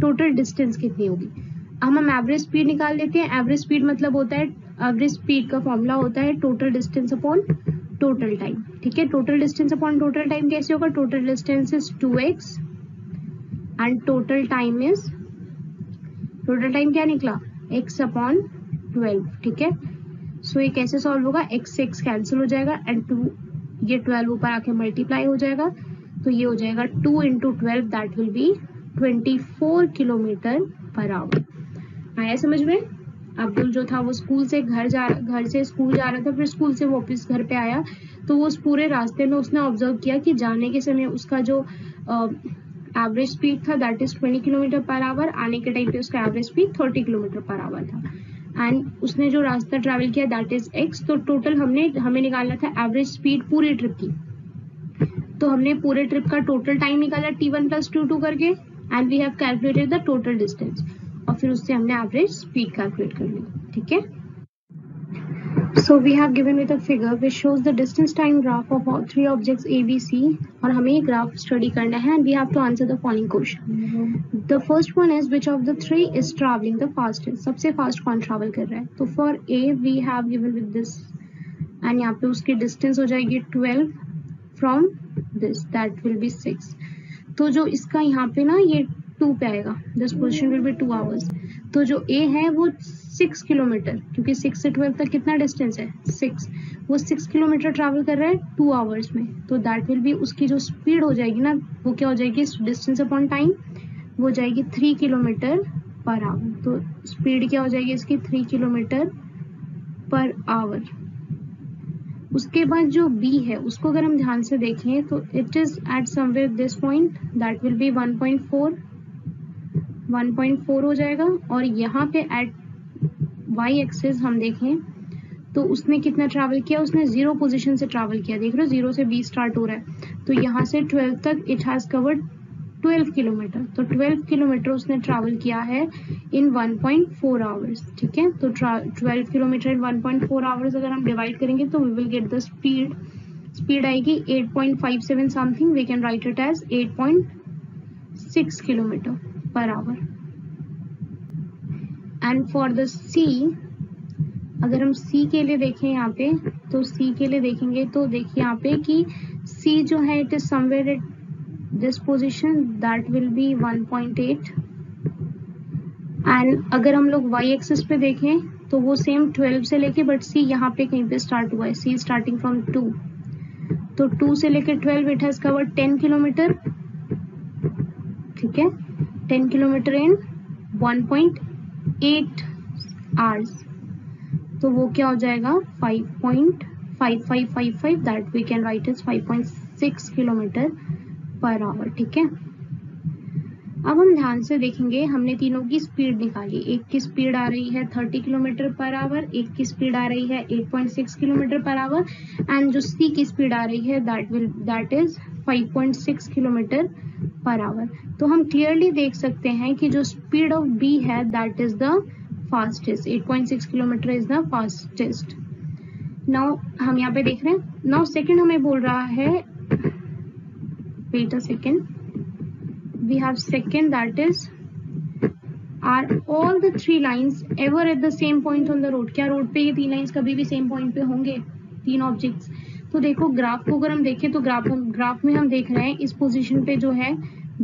टोटल डिस्टेंस कितनी होगी. अब हम एवरेज स्पीड निकाल लेते हैं. एवरेज स्पीड मतलब होता है, एवरेज स्पीड का फॉर्मूला होता है total distance upon total time. ठीक है. Total distance upon total time कैसे होगा? Total distance is 2x and total time is, total time क्या निकला? x upon 12. ठीक है. सो ये कैसे सॉल्व होगा? x से x कैंसिल हो जाएगा एंड 2 ये 12 ऊपर आके मल्टीप्लाई हो जाएगा, तो ये हो जाएगा 2 into 12 that will B 24 kilometre per our. आया समझ में? अब्दुल जो था वो स्कूल से घर से स्कूल जा रहा था, फिर स्कूल से वापस घर पे आया, तो वो उस पूरे रास्ते में उसने ऑब्जर्व किया कि जाने के समय उसका जो एवरेज स्पीड था that is 20 kilometre per our, आने के टाइम पे उसका average speed 30 kilometre per our था, एंड उसने जो रास्ता ट्रैवल किया दैट इज x। तो टोटल हमें निकालना था एवरेज स्पीड पूरी ट्रिप की, तो हमने पूरे ट्रिप का टोटल टाइम निकाला t1 + t2 करके, and we have calculated the total distance, और फिर उससे हमने एवरेज स्पीड कैलकुलेट कर ली। ठीक है, so we have given with a figure which shows the distance time graph of all three objects a b c, और हमें ये ग्राफ स्टडी करना है, and we have to answer the following question. The first one is which of the three is traveling the fastest, सबसे fast कौन travel कर रहा है? तो for a we have given with this, and यहाँ पे उसकी डिस्टेंस हो जाएगी 12 from this, that will be 6। तो जो इसका यहाँ पे ना ये 2 पे आएगा, this position will be 2 hours. तो जो ए है वो 6 किलोमीटर, क्योंकि 6 से 12 तक कितना डिस्टेंस है 6, वो 6 किलोमीटर ट्रैवल कर रहा है 2 आवर्स में, तो दैट विल बी उसकी जो स्पीड हो जाएगी ना वो क्या हो जाएगी, डिस्टेंस अपॉन टाइम वो हो जाएगी 3 किलोमीटर पर आवर। तो स्पीड क्या हो जाएगी इसकी 3 किलोमीटर पर आवर। उसके बाद जो b है उसको अगर हम ध्यान से देखें तो it is eight somewhere this point, that will B 1.4 हो जाएगा, और यहाँ पे एट y एक्सिस हम देखें तो उसने कितना ट्रैवल किया, उसने 0 पोजीशन से ट्रैवल किया, देख रहे हो 0 से b स्टार्ट हो रहा है, तो यहाँ से 12 तक इट हैज कवर्ड 12 किलोमीटर, तो 12 किलोमीटर उसने ट्रैवल किया है इन 1.4 आवर्स। ठीक है, तो 12 किलोमीटर इन 1.4 आवर्स अगर हम डिवाइड करेंगे तो we will get the speed आएगी 8.57 something, we can write it as 8.6 kilometre per hour. And for the C, अगर हम सी के लिए देखें यहाँ पे, तो सी के लिए देखेंगे तो देखिए यहाँ पे कि सी जो है it is somewhere eight this position, that will be 1.8, and अगर हम लोग y एक्सिस पे देखें तो वो सेम 12 से लेके, बट c यहाँ पे कहीं पे स्टार्ट हुआ है, c स्टार्टिंग फ्रॉम 2, तो 2 से लेके 12 इट हैज कवर्ड 10 किलोमीटर। ठीक है, 10 किलोमीटर इन 1.8 आवर्स, तो वो क्या हो जाएगा 5.5555, that we can write is 5.6 kilometre per hour. ठीक है, अब हम ध्यान से देखेंगे, हमने तीनों की स्पीड निकाली, एक की स्पीड आ रही है 30 किलोमीटर पर आवर, एक की स्पीड आ रही है 8.6 किलोमीटर पर आवर, एंड जो सी की स्पीड आ रही है that is 5.6 kilometre per our. तो हम क्लियरली देख सकते हैं कि जो स्पीड ऑफ बी है that is the fastest, 8.6 kilometre is the fastest. Now हम यहाँ पे देख रहे हैं, नाउ सेकेंड हमें बोल रहा है, wait a second, we have second, that is are all the three lines ever at the same point on the road? क्या रोड पे ये 3 लाइंस कभी भी सेम पॉइंट पे होंगे, 3 ऑब्जेक्ट्स? तो देखो ग्राफ को अगर हम देखें तो ग्राफ में हम देख रहे हैं इस पोजीशन पे जो है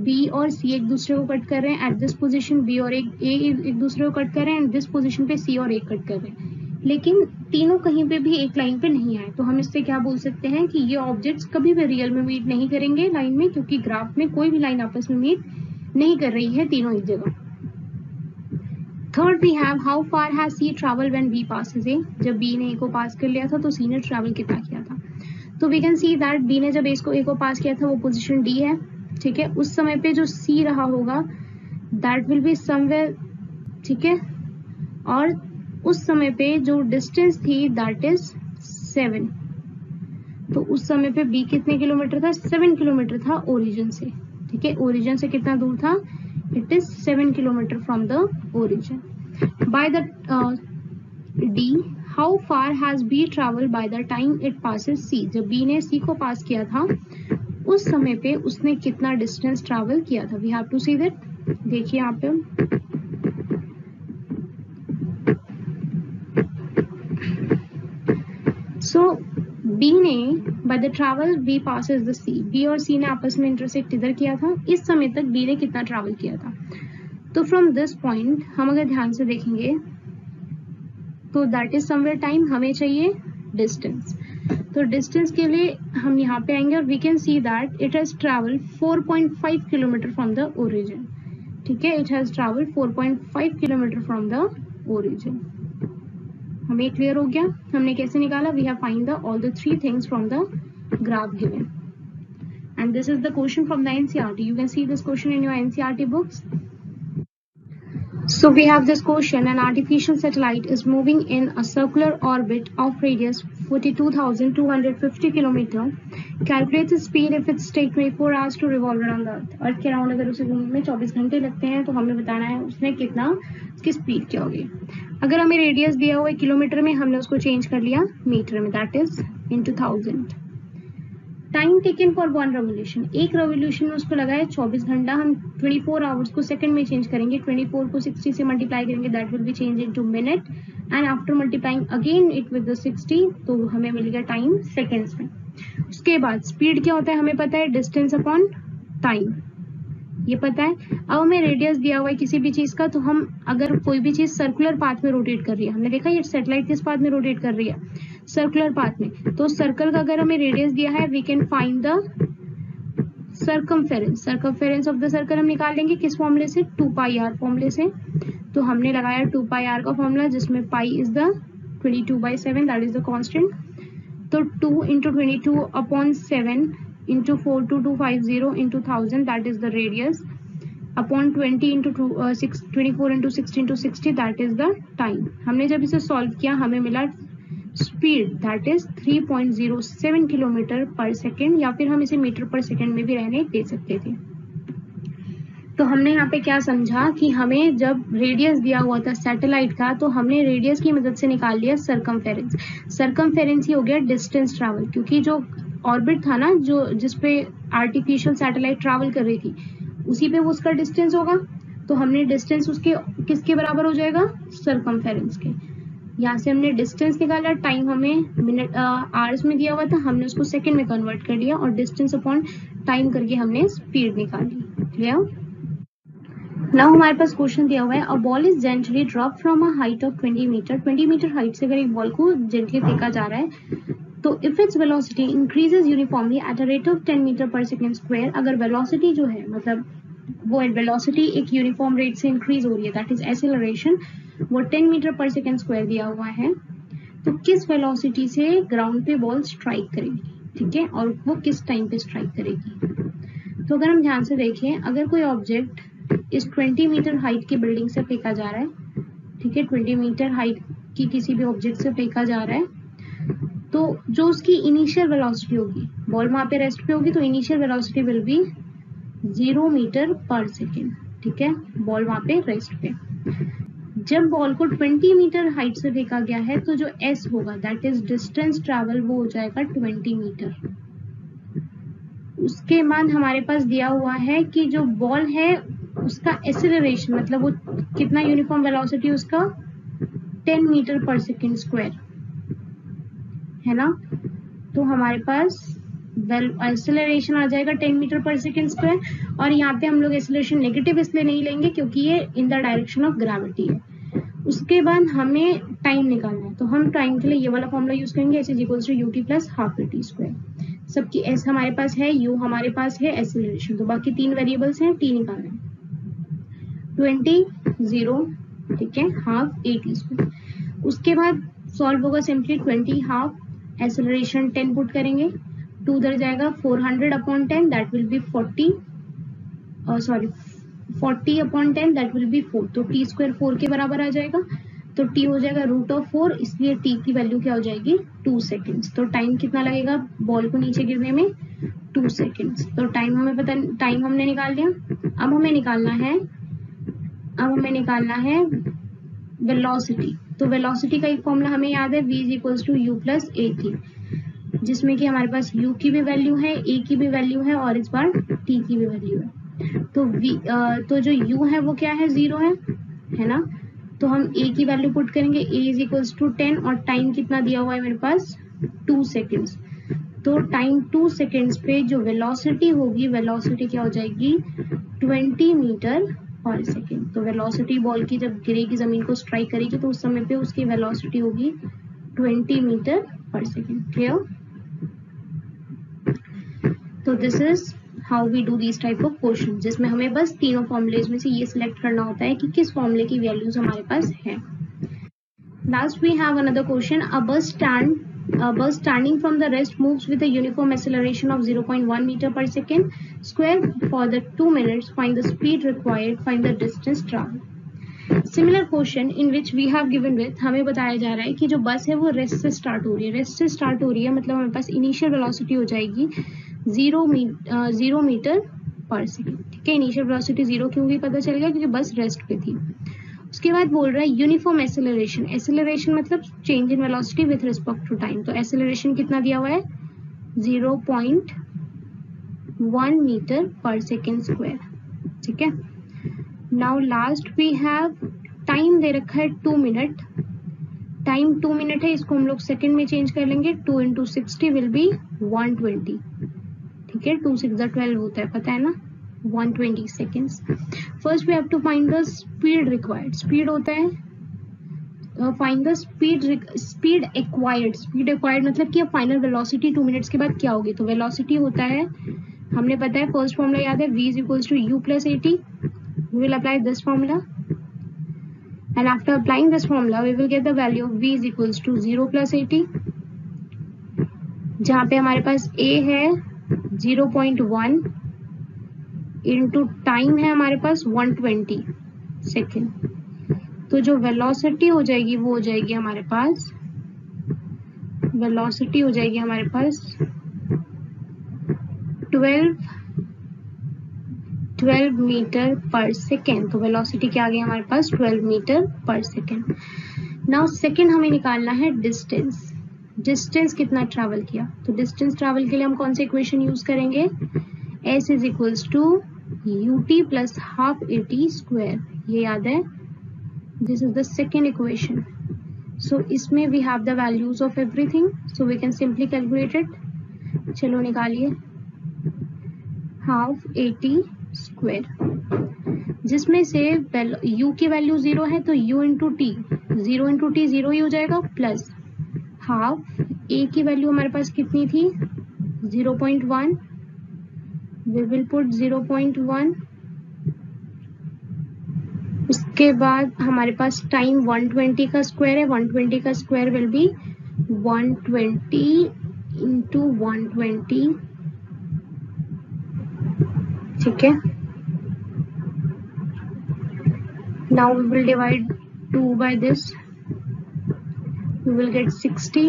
B और C एक दूसरे को कट कर रहे हैं, एट दिस पोजीशन B और A एक दूसरे को कट कर रहे हैं, एंड दिस पोजीशन पे C और A कट कर रहे हैं, लेकिन तीनों कहीं पे भी एक लाइन पे नहीं आए। तो हम इससे क्या बोल सकते हैं कि ये ऑब्जेक्ट्स कभी भी रियल में मीट नहीं करेंगे लाइन में, क्योंकि ग्राफ में कोई भी लाइन आपस में मीट नहीं कर रही है, तीनों एक जगह। Third we have how far has C travel when B passes A, जब बी ने ए को पास कर लिया था तो सी ने ट्रैवल कितना किया था? तो we can see that B ने जब ए को पास किया था वो पोजीशन डी है। ठीक है, उस समय पे जो सी रहा होगा दैट विल बी समवेयर। ठीक है, और उस समय पे जो डिस्टेंस थी दैट इज 7, तो उस समय पे बी कितने किलोमीटर था? 7 किलोमीटर था ओरिजिन से। ठीक है, ओरिजिन से कितना दूर था? It is 7 kilometre from the origin. By the D, how far has B travel by the time it passes C, जब बी ने सी को पास किया था उस समय पे उसने कितना डिस्टेंस ट्रैवल किया था? We have to see that. देखिए यहाँ पे सो बी ने by the travel B passes the C, B और सी ने आपस में इंटरसेक्ट इधर किया था, इस समय तक बी ने कितना ट्रैवल किया था? तो फ्रॉम दिस पॉइंट हम अगर ध्यान से देखेंगे तो दैट इज समवेयर टाइम, हमें चाहिए डिस्टेंस। तो डिस्टेंस के लिए हम यहाँ पे आएंगे और we can see that it has travel 4.5 kilometre from the origin. ठीक है, it has travel 4.5 kilometre from the origin. हमें क्लियर हो गया हमने कैसे निकाला. We have find the all the three things from the graph given. And this is the question from the NCERT. You can see this question in your NCERT books. So we have this question: an artificial satellite is moving in a circular orbit of radius 42,250 km. Calculate the speed if it's take 24 hours to revolve around the Earth. अर्थ के round अगर उसे घूमने में 24 घंटे लगते हैं तो हमें बताना है उसने कितना, उसकी स्पीड क्या होगी. अगर हमें रेडियस दिया हुआ है किलोमीटर में, हमने उसको चेंज कर लिया मीटर में, that is into 1000. Time taken for 1 revolution, एक रेवोल्यूशन में उसको लगा है 24 घंटा. हम 24 आवर्स को सेकंड में चेंज करेंगे. 24 को 60 से मल्टीप्लाई करेंगे, that will be change into minute, and after multiplying again it with the 60 तो हमें मिलेगा टाइम सेकंड्स में. उसके बाद स्पीड क्या होता है हमें पता है, डिस्टेंस अपॉन टाइम, ये पता है. अब हमें रेडियस दिया हुआ है किसी भी चीज का, तो हम अगर कोई भी चीज सर्कुलर पाथ में रोटेट कर रही है, हमने देखा ये सैटेलाइट किस पाथ में रोटेट कर रही है, सर्कुलर पाथ में, तो सर्कल का अगर हमें रेडियस दिया है we can find the circumference of the circle. हम निकाल लेंगे किस फॉर्मूले से, 2πr फॉर्मूले से. तो हमने लगाया 2πr का फॉर्मूला जिसमें pi is the 22/7, that is the constant. तो 2 into 22/7 into 42250 into 1000, that is the radius, upon 20 into 24 into 60 into 60, that is the time. हमने जब इसे सॉल्व किया हमें मिला स्पीड दैट इज 3.07 किलोमीटर पर सेकेंड, या फिर हम इसे मीटर पर सेकेंड में भी रहने दे सकते थे. तो हमने यहाँ पे क्या समझा कि हमें जब रेडियस दिया हुआ था सैटेलाइट का, तो हमने रेडियस की मदद से निकाल लिया सरकमफेरेंस. सरकमफेरेंस ही हो गया डिस्टेंस ट्रैवल, क्योंकि जो ऑर्बिट था ना, जो जिसपे आर्टिफिशियल सैटेलाइट ट्रैवल कर रही थी, उसी पे वो उसका डिस्टेंस होगा. तो हमने डिस्टेंस उसके किसके बराबर हो जाएगा, सरकमफेरेंस के. यहाँ से हमने डिस्टेंस निकाला, टाइम हमें मिनट आवर्स में दिया हुआ था, हमने उसको सेकंड में कन्वर्ट कर दिया, और डिस्टेंस अपॉन टाइम करके हमने स्पीड निकाली. क्लियर. नाउ हमारे पास क्वेश्चन दिया हुआ है, a ball is gently drop from a height of 20 metre. 20 metre height से अगर एक बॉल को जेंटली फेंका जा रहा है, तो if its velocity increases uniformly at a rate of 10 metre per second square, अगर वेलोसिटी जो है मतलब वो वेलोसिटी एक यूनिफॉर्म रेट से इंक्रीज हो रही है, दैट इज एक्सेलरेशन, वो 10 मीटर पर सेकेंड स्क्वायर दिया हुआ है, तो किस वेलोसिटी से ग्राउंड पे बॉल स्ट्राइक करेगी, ठीक है, और वो किस टाइम पे स्ट्राइक करेगी. तो अगर हम ध्यान से देखें, अगर कोई ऑब्जेक्ट इस 20 मीटर हाइट की बिल्डिंग से फेंका जा रहा है, ठीक है, 20 मीटर हाइट की किसी भी ऑब्जेक्ट से फेंका जा रहा है, तो जो उसकी इनिशियल वेलोसिटी होगी, बॉल वहां पे रेस्ट पे होगी, तो initial velocity will be 0 metre per second, ठीक है, बॉल वहां पे रेस्ट पे. जब बॉल को 20 मीटर हाइट से फेंका गया है, तो जो s होगा दैट इज डिस्टेंस ट्रैवल, वो हो जाएगा 20 मीटर. उसके बाद हमारे पास दिया हुआ है कि जो बॉल है उसका एक्सेलरेशन, मतलब वो कितना यूनिफॉर्म वेलोसिटी उसका 10 मीटर पर सेकेंड स्क्वायर है ना. तो हमारे पास एक्सेलरेशन आ जाएगा 10 मीटर पर सेकेंड स्क्वायर, और यहाँ पे हम लोग एक्सेलरेशन नेगेटिव इसलिए नहीं लेंगे क्योंकि ये इन द डायरेक्शन ऑफ ग्रेविटी है. उसके बाद हमें टाइम निकालना है, तो हम टाइम के लिए ये वाला फॉर्मूला यूज करेंगे, h = ut + ½ t स्क्वायर. सबकी s हमारे पास है, u हमारे पास है, एक्सेलरेशन, तो बाकी 3 वेरिएबल्स हैं, t निकालना है. 20 0, ठीक है, ½ at स्क्वायर. उसके बाद सॉल्व होगा सिंपली 20 ½ एक्सेलरेशन 10 पुट करेंगे, 2 उधर जाएगा, 400/10 that will B 40 40/10 that will B 4. तो t स्क्वायर 4 के बराबर आ जाएगा, तो t हो जाएगा √4, इसलिए t की वैल्यू क्या हो जाएगी 2 सेकेंड्स. तो टाइम कितना लगेगा बॉल को नीचे गिरने में, 2 सेकेंड्स. तो टाइम हमें पता, टाइम हमने निकाल लिया. अब हमें निकालना है वेलोसिटी. तो वेलोसिटी का एक फॉर्मूला हमें याद है, v = u + at, जिसमें कि हमारे पास u की भी वैल्यू है, a की भी वैल्यू है, और इस बार t की भी वैल्यू है. तो जो u है वो क्या है, 0 है ना. तो हम a की वैल्यू पुट करेंगे, a = 10, और टाइम कितना दिया हुआ है मेरे पास 2 सेकेंड्स. तो टाइम 2 सेकेंड्स पे जो वेलोसिटी होगी, वेलोसिटी क्या हो जाएगी 20 मीटर पर सेकेंड. तो वेलोसिटी बॉल की जब गिरेगी, जमीन को स्ट्राइक करेगी, तो उस समय पे उसकी वेलोसिटी होगी 20 मीटर पर सेकेंड. क्लियर. तो this is how we do this type of question, जिसमें हमें बस तीनों फॉर्मूलेज में से ये सिलेक्ट करना होता है कि किस फॉर्मूले की वैल्यूज हमारे पास है. Last we have another question. A bus standing from the rest moves with a uniform acceleration of 0.1 meter per second square for the 2 minutes. Find the speed required. Find the distance traveled. Similar question in which we have given with, हमें बताया जा रहा है कि जो बस है वो रेस्ट से स्टार्ट हो रही है. रेस्ट से स्टार्ट हो रही है मतलब हमारे पास इनिशियल वेलोसिटी हो जाएगी 0 मीटर पर सेकेंड. ठीक है, इनिशियल वेलोसिटी 0 क्यों भी पता चल गया क्योंकि बस रेस्ट पे थी. उसके बाद बोल रहा है यूनिफॉर्म एसेलरेशन. एसेलरेशन मतलब change in velocity with respect to time. तो एसेलरेशन कितना दिया हुआ है 0.1 मीटर पर सेकेंड स्क्वायर. ठीक है. Now last we have time दे रखा है 2 मिनट. टाइम 2 मिनट है, इसको हम लोग सेकेंड में चेंज कर लेंगे. 2 into 60 विल बी 120. ठीक है, 2 6 12 होता है, पता है ना, 120 seconds. First we have to find the speed required. Speed होता है find the speed acquired. Speed acquired मतलब कि फाइनल वेलोसिटी 2 मिनट्स के बाद क्या होगी. तो वेलोसिटी होता है, हमने पता है फर्स्ट फॉर्मूला याद है, v is equals to u plus at. We will apply this formula, and after applying this formula we will get the value of v is equals to 0 plus at, जहाँ पे हमारे पास a है 0.1 into time है हमारे पास 120 second. तो जो velocity हो जाएगी वो हो जाएगी हमारे पास, वेलोसिटी हो जाएगी हमारे पास 12 मीटर पर सेकेंड. तो वेलोसिटी क्या आ गई हमारे पास 12 metre per second. Now second हमें निकालना है डिस्टेंस. डिस्टेंस कितना ट्रैवल किया. तो डिस्टेंस ट्रैवल के लिए हम कौन से इक्वेशन यूज करेंगे, s is equals to ut plus half at square. ये याद है, this is the second equation. So इसमें we have the values of everything, so we can simply calculate it. चलो निकालिए, हाफ at स्क्वायर, जिसमें से u की value 0 है तो u into T, 0 into T 0 ही हो जाएगा, प्लस हाफ a की वैल्यू हमारे पास कितनी थी 0.1, वी विल पुट 0.1. उसके बाद हमारे पास टाइम 120 का स्क्वायर है, 120 का स्क्वायर विल बी 120 इंटू 120. ठीक है. Now we will divide 2 by this. We will get 60.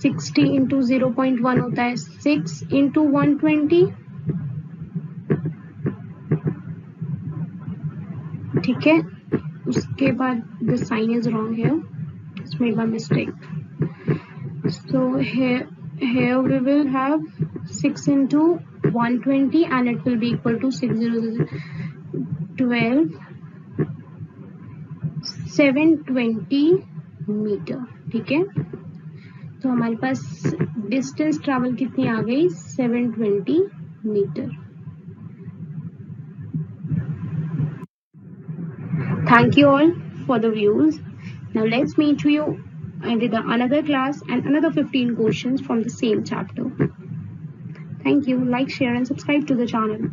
60 into 0.1 होता है 6 into 120. ठीक है. उसके बाद the sign is wrong here. It's made by mistake. So here we will have 6 into 120 and it will be equal to 720 metre. ठीक है. तो हमारे पास डिस्टेंस ट्रैवल कितनी आ गई 720 metre. Thank you all for the views. Now let's meet you with another class and another 15 questions from the same chapter. Thank you. Like, share and subscribe to the channel.